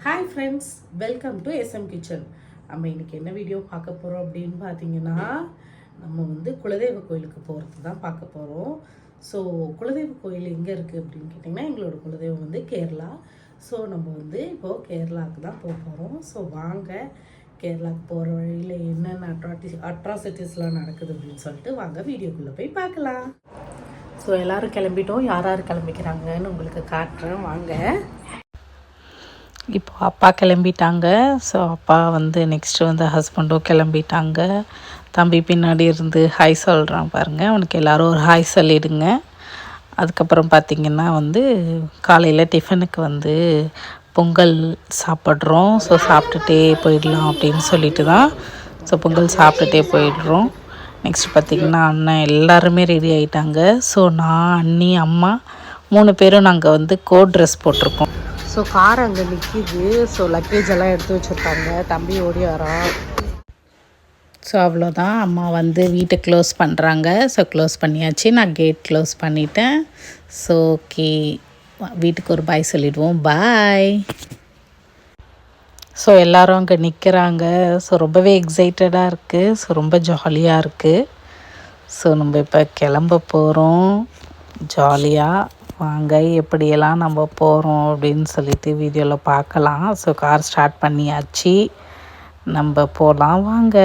Hi friends, welcome to SM kitchen. நம்ம இன்றைக்கி என்ன வீடியோ பார்க்க போகிறோம் அப்படின்னு பார்த்தீங்கன்னா, நம்ம குலதெய்வ கோயிலுக்கு போகிறது தான் பார்க்க போகிறோம். ஸோ குலதெய்வ கோயில் எங்கே இருக்குது அப்படின்னு கேட்டிங்கன்னா, எங்களோட குலதெய்வம் கேரளா. ஸோ நம்ம இப்போது கேரளாவுக்கு தான் போக போகிறோம். ஸோ வாங்க, கேரளாவுக்கு போகிற வழியில் என்னென்ன அட்ராசிட்டிஸ்லாம் நடக்குது அப்படின்னு சொல்லிட்டு வாங்க வீடியோக்குள்ளே போய் பார்க்கலாம். ஸோ எல்லோரும் கிளம்பிட்டோம். யார் யார் கிளம்பிக்கிறாங்கன்னு உங்களுக்கு காட்டுறேன் வாங்க. இப்போ அப்பா கிளம்பிட்டாங்க. ஸோ அப்பா நெக்ஸ்ட்டு ஹஸ்பண்டும் கிளம்பிட்டாங்க. தம்பி பின்னாடி இருந்து ஹாய் சொல்கிறான் பாருங்கள். அவனுக்கு எல்லோரும் ஒரு ஹாய் சொல்லிவிடுங்க. அதுக்கப்புறம் பார்த்திங்கன்னா காலையில் டிஃபனுக்கு பொங்கல் சாப்பிட்றோம். ஸோ சாப்பிட்டுட்டே போயிடலாம் அப்படின்னு சொல்லிட்டு தான் ஸோ பொங்கல் சாப்பிட்டுட்டே போயிடுறோம். நெக்ஸ்ட் பார்த்திங்கன்னா அண்ணன் எல்லாருமே ரெடி ஆகிட்டாங்க. ஸோ நான், அண்ணி, அம்மா 3 பேரும் நாங்கள் கோட் ட்ரெஸ் போட்டிருக்கோம். ஸோ கார் அங்கே நிற்கிது. ஸோ லக்கேஜ் எல்லாம் எடுத்து வச்சுருக்காங்க. தம்பி ஓடி வரான். ஸோ அவ்வளோதான், அம்மா வீட்டை க்ளோஸ் பண்ணுறாங்க. ஸோ க்ளோஸ் பண்ணியாச்சு. நான் கேட் க்ளோஸ் பண்ணிட்டேன். ஸோ ஓகே, வீட்டுக்கு ஒரு பாய் சொல்லிவிடுவோம். பாய். ஸோ எல்லோரும் அங்கே நிற்கிறாங்க. ஸோ ரொம்பவே எக்ஸைட்டடாக இருக்குது. ஸோ ரொம்ப ஜாலியாக இருக்குது. ஸோ நம்ம இப்போ கிளம்ப போகிறோம். ஜாலியாக வாங்க, எப்படியெல்லாம் நம்ம போகிறோம் அப்படின்னு சொல்லிட்டு வீடியோவில் பார்க்கலாம். ஸோ கார் ஸ்டார்ட் பண்ணியாச்சு, நம்ம போகலாம் வாங்க.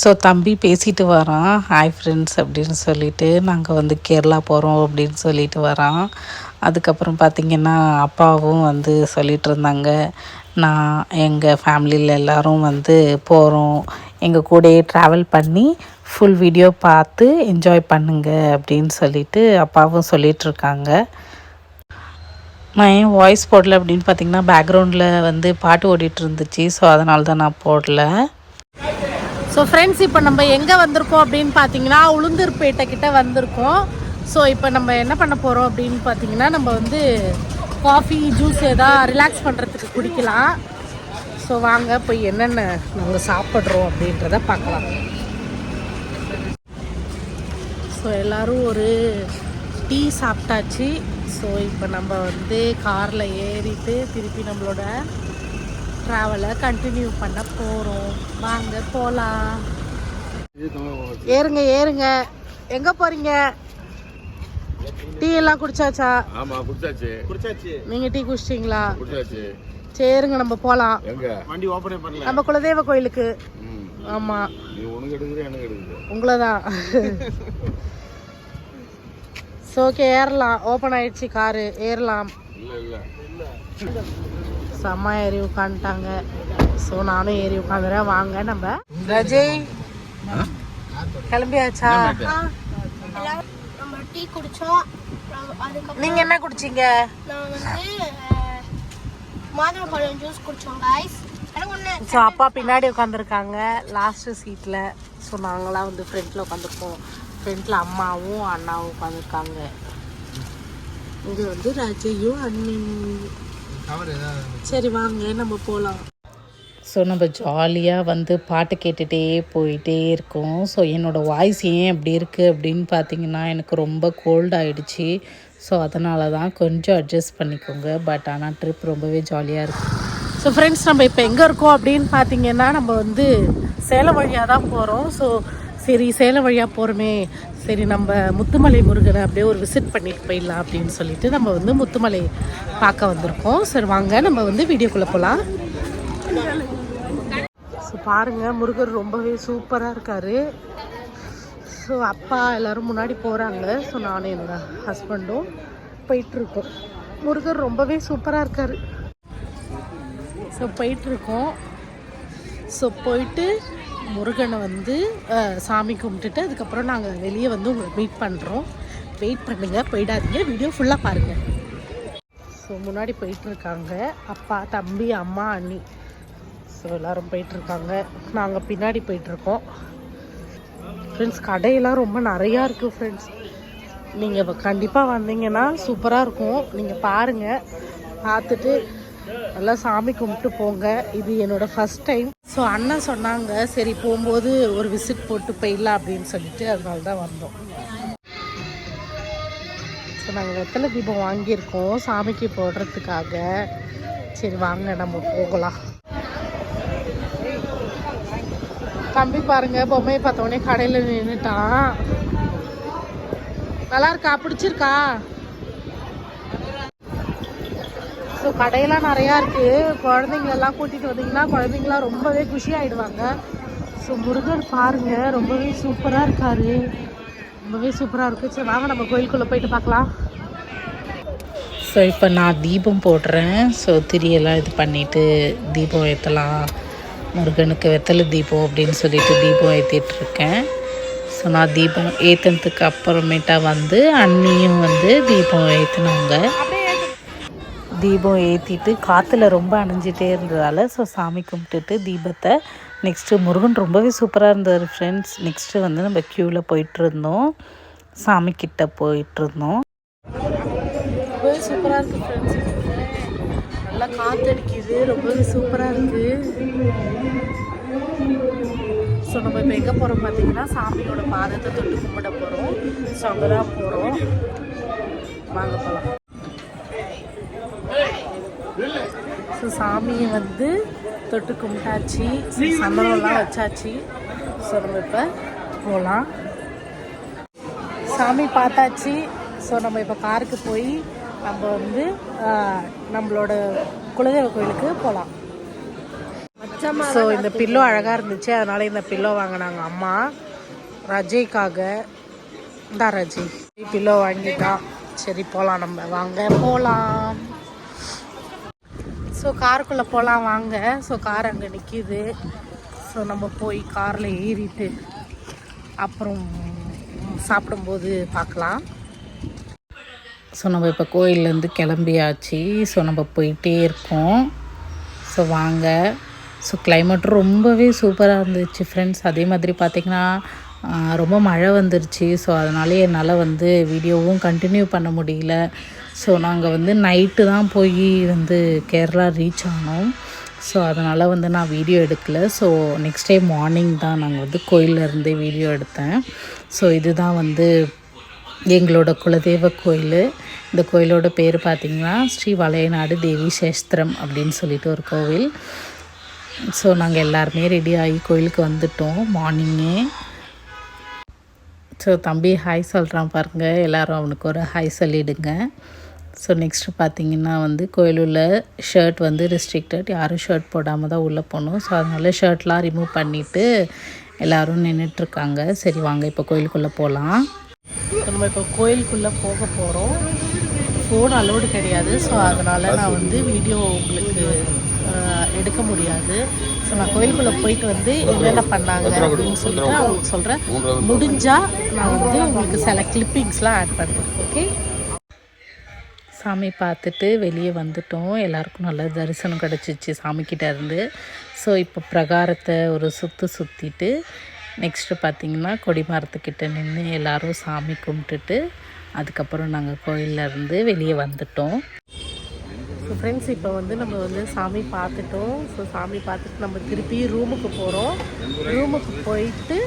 ஸோ தம்பி பேசிட்டு வரான், ஹாய் ஃப்ரெண்ட்ஸ் அப்படின்னு சொல்லிட்டு. நாங்கள் கேரளா போகிறோம் அப்படின்னு சொல்லிட்டு வரான். அதுக்கப்புறம் பார்த்திங்கன்னா அப்பாவும் சொல்லிகிட்டு இருந்தாங்க, நான் எங்கள் ஃபேமிலியில் எல்லோரும் போகிறோம், எங்கள் கூடயே ட்ராவல் பண்ணி ஃபுல் வீடியோ பார்த்து என்ஜாய் பண்ணுங்க அப்படின்னு சொல்லிட்டு அப்பாவும் சொல்லிகிட்ருக்காங்க. நான் ஏன் வாய்ஸ் போடல அப்படின்னு பார்த்திங்கன்னா, பேக்ரவுண்டில் பாட்டு ஓடிட்டு இருந்துச்சு. ஸோ அதனால தான் நான் போடல. ஸோ ஃப்ரெண்ட்ஸ், இப்போ நம்ம எங்கே வந்திருக்கோம் அப்படின்னு பார்த்தீங்கன்னா, உளுந்தூர்பேட்டை கிட்ட வந்திருக்கோம். ஸோ இப்போ நம்ம என்ன பண்ண போகிறோம் அப்படின்னு பார்த்தீங்கன்னா, நம்ம காஃபி, ஜூஸ் எதாவது ரிலாக்ஸ் பண்ணுறதுக்கு குடிக்கலாம். ஸோ வாங்க போய் என்னென்ன நாங்கள் சாப்பிட்றோம் அப்படின்றத பார்க்கலாம். ஸோ எல்லோரும் ஒரு டீ சாப்பிட்டாச்சு. ஸோ இப்போ நம்ம காரில் ஏறிட்டு திருப்பி நம்மளோட ட்ராவலை கண்டினியூ பண்ண போகிறோம். வாங்க போகலாம். ஏறுங்க ஏறுங்க. எங்கே போகிறீங்க? டீ எல்லாம் குடிச்சாச்சா? ஆமா குடிச்சாச்சு. நீங்கள் டீ குடிச்சிட்டிங்களா? குடிச்சாச்சு. சரிங்க, நம்ம போகலாம். வண்டி ஓபனே பண்ணல. நம்ம குலதெய்வ கோயிலுக்கு. ஆமாம், உங்களை தான். ஸோ ஓகே, ஏறலாம். ஓப்பன் ஆயிடுச்சு காரு, ஏறலாம். செம்ம ஏறி உட்காந்துட்டாங்க. ஸோ நானும் ஏறி உட்காந்துறேன். வாங்க நம்ம. ரஜய் கிளம்பியாச்சா? நம்ம டீ குடிச்சோம். நீங்க என்ன குடிச்சீங்க? மாதுளம்பழம் ஜூஸ் குடிச்சோம் गाइस. ஸோ அப்பா பின்னாடி உட்காந்துருக்காங்க லாஸ்ட் சீட்டில். ஸோ நாங்களாம் ஃப்ரண்ட்டில் உட்காந்துருக்கோம். ஃப்ரண்ட்டில் அம்மாவும் அண்ணாவும் உட்காந்துருக்காங்க. இங்கே ராஜையும் அண்ணி. சரி வாங்க நம்ம போகலாம். ஸோ நம்ம ஜாலியாக பாட்டு கேட்டுகிட்டே போயிட்டே இருக்கோம். ஸோ என்னோடய வாய்ஸ் ஏன் அப்படி இருக்குது அப்படின்னு பார்த்தீங்கன்னா, எனக்கு ரொம்ப கோல்ட் ஆகிடுச்சு. ஸோ அதனால தான் கொஞ்சம் அட்ஜஸ்ட் பண்ணிக்கோங்க. பட் ஆனால் ட்ரிப் ரொம்பவே ஜாலியாக இருக்குது. ஸோ ஃப்ரெண்ட்ஸ், நம்ம இப்போ எங்கே இருக்கோம் அப்படின்னு பார்த்தீங்கன்னா, நம்ம சேலம் வழியாக தான் போகிறோம். ஸோ சரி, சேலம் வழியாக போகிறோமே, சரி நம்ம முத்துமலை முருகனை அப்படியே ஒரு விசிட் பண்ணிட்டு போயிடலாம் அப்படின்னு சொல்லிட்டு நம்ம முத்துமலை பார்க்க வந்திருக்கோம். சரி வாங்க நம்ம வீடியோக்குள்ளே போகலாம். ஸோ பாருங்கள், முருகர் ரொம்பவே சூப்பராக இருக்கார். ஸோ அப்பா எல்லோரும் முன்னாடி போகிறாங்க. ஸோ நானும் என்னோடய ஹஸ்பண்டும் போயிட்டுருக்கோம். முருகர் ரொம்பவே சூப்பராக இருக்கார். ஸோ போயிட்டுருக்கோம். ஸோ போயிட்டு முருகனை சாமி கும்பிட்டுட்டு அதுக்கப்புறம் நாங்கள் வெளியே உங்களை மீட் பண்ணுறோம். வெயிட் பண்ணுங்கள், போயிடாதீங்க, வீடியோ ஃபுல்லாக பாருங்கள். ஸோ முன்னாடி போயிட்டுருக்காங்க அப்பா, தம்பி, அம்மா, அண்ணி. ஸோ எல்லோரும் போயிட்டுருக்காங்க. நாங்கள் பின்னாடி போயிட்டுருக்கோம். ஃப்ரெண்ட்ஸ், கடையெல்லாம் ரொம்ப நிறையா இருக்குது. ஃப்ரெண்ட்ஸ், நீங்கள் கண்டிப்பாக வந்தீங்கன்னா சூப்பராக இருக்கும். நீங்கள் பாருங்கள், பார்த்துட்டு நல்லா சாமி கும்பிட்டு போங்க. இது என்னோடய ஃபஸ்ட் டைம். ஸோ அண்ணன் சொன்னாங்க, சரி போகும்போது ஒரு விசிட் போட்டு போயிடலாம் அப்படின்னு சொல்லிட்டு அதனால தான் வந்தோம். ஸோ ஸோ நாங்கள் வெத்தலை தீபம் வாங்கியிருக்கோம் சாமிக்கு போடுறதுக்காக. சரி வாங்க நம்ம போகலாம். தம்பி பாருங்க பொம்மையை பார்த்தோன்னே கடையில் நின்றுட்டான். நல்லா இருக்கா? பிடிச்சிருக்கா? ஸோ கடையெல்லாம் நிறையா இருக்குது. குழந்தைங்களெல்லாம் கூட்டிகிட்டு வந்தீங்கன்னா குழந்தைங்களாம் ரொம்பவே குஷி ஆகிடுவாங்க. ஸோ முருகர் பாருங்கள் ரொம்பவே சூப்பராக இருக்கார். ரொம்பவே சூப்பராக இருக்குது. சரி வாங்க நம்ம கோயிலுக்குள்ளே போயிட்டு பார்க்கலாம். ஸோ இப்போ நான் தீபம் போடுறேன். ஸோ திரியெல்லாம் இது பண்ணிவிட்டு தீபம் ஏற்றலாம், முருகனுக்கு வெத்தலை தீபம் அப்படின்னு சொல்லிட்டு தீபம் ஏற்றிட்டுருக்கேன். ஸோ நான் தீபம் ஏற்றினதுக்கு அப்புறமேட்டா வந்து அண்ணியும் வந்து தீபம் ஏற்றினாங்க. தீபம் ஏற்றிட்டு காற்றுல ரொம்ப அணைஞ்சிட்டே இருந்ததால் ஸோ சாமி கும்பிட்டுட்டு தீபத்தை நெக்ஸ்ட்டு முருகன் ரொம்பவே சூப்பராக இருந்தார் ஃப்ரெண்ட்ஸ். நெக்ஸ்ட்டு வந்து நம்ம க்யூவில் போயிட்டுருந்தோம், சாமிக்கிட்ட போயிட்டுருந்தோம். ரொம்பவே சூப்பராக இருக்குது ஃப்ரெண்ட்ஸ். நல்லா காற்று அடிக்குது, ரொம்பவே சூப்பராக இருக்குது. ஸோ நம்ம இப்போ எங்கே போகிறோம் பார்த்தீங்கன்னா சாமியோட பாதத்தை தொட்டு கும்பிட போகிறோம். ஸோ அங்கே தான் போகிறோம். வாங்க போகலாம். ஸோ சாமியை வந்து தொட்டு கும்பிட்டாச்சு, சந்தனம்லாம் வச்சாச்சு. ஸோ நம்ம இப்போ போகலாம். சாமி பார்த்தாச்சு. ஸோ நம்ம இப்போ காருக்கு போய் நம்ம வந்து நம்மளோட குலதெய்வ கோயிலுக்கு போகலாம். ஸோ இந்த பில்லோ அழகாக இருந்துச்சு, அதனால் இந்த பில்லோ வாங்கினாங்க அம்மா ரஜிக்காக. இந்த ரஜி பில்லோ வாங்கிட்டான். சரி போகலாம், நம்ம வாங்க போகலாம். ஸோ காருக்குள்ளே போகலாம் வாங்க. ஸோ கார் அங்கே நிற்கிது. ஸோ நம்ம போய் காரில் ஏறிட்டு அப்புறம் சாப்பிடும்போது பார்க்கலாம். ஸோ நம்ம இப்போ கோயிலேருந்து கிளம்பியாச்சு. ஸோ நம்ம போயிட்டே இருக்கோம். ஸோ வாங்க. ஸோ கிளைமேட்டும் ரொம்பவே சூப்பராக இருந்துச்சு ஃப்ரெண்ட்ஸ். அதே மாதிரி பார்த்திங்கன்னா ரொம்ப மழை வந்துருச்சு. ஸோ அதனாலே என்னால் வந்து வீடியோவும் கண்டினியூ பண்ண முடியல. ஸோ நாங்கள் வந்து நைட்டு தான் போய் வந்து கேரளா ரீச் ஆனோம். ஸோ அதனால் வந்து நான் வீடியோ எடுக்கலை. ஸோ நெக்ஸ்ட் டே மார்னிங் தான் நாங்கள் வந்து கோயிலேருந்தே வீடியோ எடுத்தேன். ஸோ இதுதான் வந்து எங்களோட குலதெய்வ கோயில். இந்த கோயிலோட பேர் பார்த்திங்கன்னா ஸ்ரீ வளையநாடு தேவி சேஸ்திரம் அப்படின்னு சொல்லிட்டு ஒரு கோவில். ஸோ நாங்கள் எல்லாருமே ரெடி ஆகி கோயிலுக்கு வந்துட்டோம் மார்னிங்கே. ஸோ தம்பி ஹாய் சொல்கிறான் பாருங்கள், எல்லோரும் அவனுக்கு ஒரு ஹாய் சொல்லிவிடுங்க. ஸோ நெக்ஸ்ட்டு பார்த்திங்கன்னா வந்து கோயிலுள்ள ஷர்ட் வந்து ரெஸ்ட்ரிக்டட், யாரும் ஷர்ட் போடாமல் தான் உள்ளே போகணும். ஸோ அதனால் ஷர்ட்லாம் ரிமூவ் பண்ணிவிட்டு எல்லோரும் நின்றுட்டுருக்காங்க. சரி வாங்க இப்போ கோயிலுக்குள்ளே போகலாம். நம்ம இப்போ கோயிலுக்குள்ளே போக போகிறோம். ஃபோன் அலோடு கிடையாது. ஸோ அதனால் நான் வந்து வீடியோ உங்களுக்கு எடுக்க முடியாது. ஸோ நான் கோயிலுக்குள்ளே போயிட்டு வந்து என்னென்ன பண்ணாங்க அப்படின்னு சொல்லிட்டு அவங்களுக்கு சொல்கிறேன். முடிஞ்சால் நான் வந்து உங்களுக்கு சில கிளிப்பிங்ஸ்லாம் ஆட் பண்ணுறேன். ஓகே, சாமி பார்த்துட்டு வெளியே வந்துட்டோம். எல்லாருக்கும் நல்ல தரிசனம் கிடச்சிச்சு சாமிக்கிட்ட இருந்து. ஸோ இப்போ பிரகாரத்தை ஒரு சுற்றிட்டு நெக்ஸ்ட்டு பார்த்திங்கன்னா கொடி மரத்துக்கிட்ட நின்று எல்லோரும் சாமி கும்பிட்டுட்டு அதுக்கப்புறம் நாங்கள் கோயிலேருந்து வெளியே வந்துட்டோம். ஸோ ஃப்ரெண்ட்ஸ் இப்போ வந்து நம்ம வந்து சாமி பார்த்துட்டோம். ஸோ சாமி பார்த்துட்டு நம்ம திருப்பி ரூமுக்கு போகிறோம். ரூமுக்கு போயிட்டு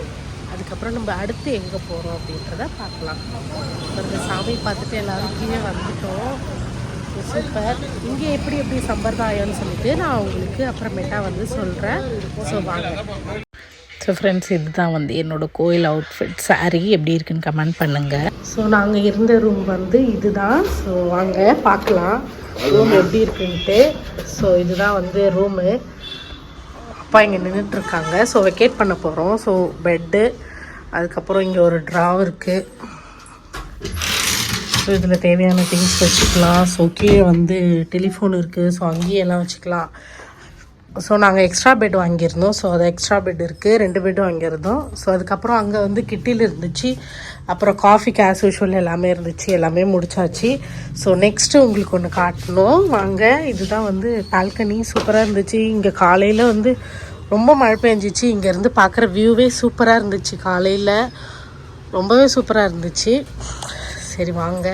அதுக்கப்புறம் நம்ம அடுத்து எங்கே போகிறோம் அப்படின்றத பார்க்கலாம். நம்ம சாமி பார்த்துட்டு எல்லோரும் கீழே வந்துட்டோம். சூப்பர். இங்கே எப்படி சம்பிரதாயம்னு சொல்லிட்டு நான் உங்களுக்கு அப்புறமேட்டா வந்து சொல்கிறேன். ஸோ வாங்க. ஸோ ஃப்ரெண்ட்ஸ் இதுதான் வந்து என்னோடய கோயில் அவுட்ஃபிட். சாரீ எப்படி இருக்குன்னு கமெண்ட் பண்ணுங்கள். ஸோ நாங்கள் இருந்த ரூம் வந்து இதுதான். ஸோ வாங்க பார்க்கலாம் ரூம் எப்படி இருக்குன்ட்டு. ஸோ இதுதான் வந்து ரூமு. அப்பா இங்கே நின்றுட்டுருக்காங்க. ஸோ வெக்கேட் பண்ண போகிறோம். ஸோ பெட்டு, அதுக்கப்புறம் இங்கே ஒரு ட்ராவ் இருக்குது. ஸோ இதில் தேவையான திங்ஸ் வச்சுக்கலாம். ஸோ கீழே வந்து டெலிஃபோன் இருக்குது. ஸோ அங்கேயே எல்லாம் வச்சுக்கலாம். ஸோ நாங்கள் எக்ஸ்ட்ரா பெட் வாங்கியிருந்தோம். ஸோ அது எக்ஸ்ட்ரா பெட் இருக்குது, 2 பெட்டும் வாங்கியிருந்தோம். ஸோ அதுக்கப்புறம் அங்கே வந்து கிட்டில் இருந்துச்சு, அப்புறம் காஃபி கேஸ் யூஷுவல் எல்லாமே இருந்துச்சு. எல்லாமே முடிச்சாச்சு. ஸோ நெக்ஸ்ட்டு உங்களுக்கு ஒன்று காட்டணும் வாங்க. இதுதான் வந்து பால்கனி. சூப்பராக இருந்துச்சு. இங்கே காலையில் வந்து ரொம்ப மழை பெஞ்சிச்சு. இங்கேருந்து பார்க்குற வியூவே சூப்பராக இருந்துச்சு. காலையில் ரொம்பவே சூப்பராக இருந்துச்சு. சரி வாங்க,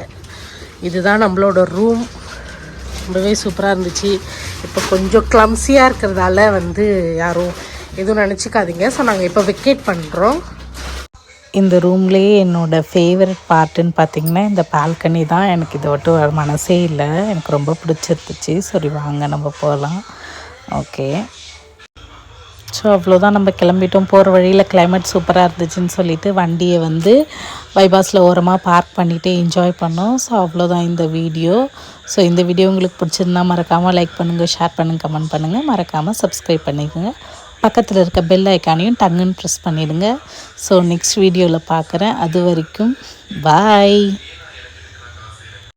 இதுதான் நம்மளோட ரூம். ரொம்பவே சூப்பராக இருந்துச்சு. இப்போ கொஞ்சம் கிளம்ஸியாக இருக்கிறதால வந்து யாரும் எதுவும் நினச்சிக்காதீங்க. ஸோ நாங்கள் இப்போ வெக்கேட் பண்ணுறோம். இந்த ரூம்லேயே என்னோடய ஃபேவரட் பார்ட்டுன்னு பார்த்திங்கன்னா இந்த பால்கனி தான். எனக்கு இதை விட்டு வர மனசே இல்லை, எனக்கு ரொம்ப பிடிச்சிருந்துச்சு. சரி வாங்க நம்ம போகலாம். ஓகே, ஸோ அவ்வளோதான், நம்ம கிளம்பிட்டோம். போகிற வழியில் கிளைமேட் சூப்பராக இருந்துச்சுன்னு சொல்லிவிட்டு வண்டியை வந்து பைபாஸில் ஓரமாக பார்க் பண்ணிவிட்டு என்ஜாய் பண்ணோம். ஸோ அவ்வளோதான் இந்த வீடியோ. ஸோ இந்த வீடியோ உங்களுக்கு பிடிச்சிருந்தா மறக்காமல் லைக் பண்ணுங்கள், ஷேர் பண்ணுங்கள், கமெண்ட் பண்ணுங்கள், மறக்காமல் சப்ஸ்கிரைப் பண்ணிக்கோங்க. பக்கத்தில் இருக்க பெல் ஐக்கானையும் டங்குன்னு ப்ரெஸ் பண்ணிவிடுங்க. ஸோ நெக்ஸ்ட் வீடியோவில் பார்க்குறேன். அது வரைக்கும் பாய்.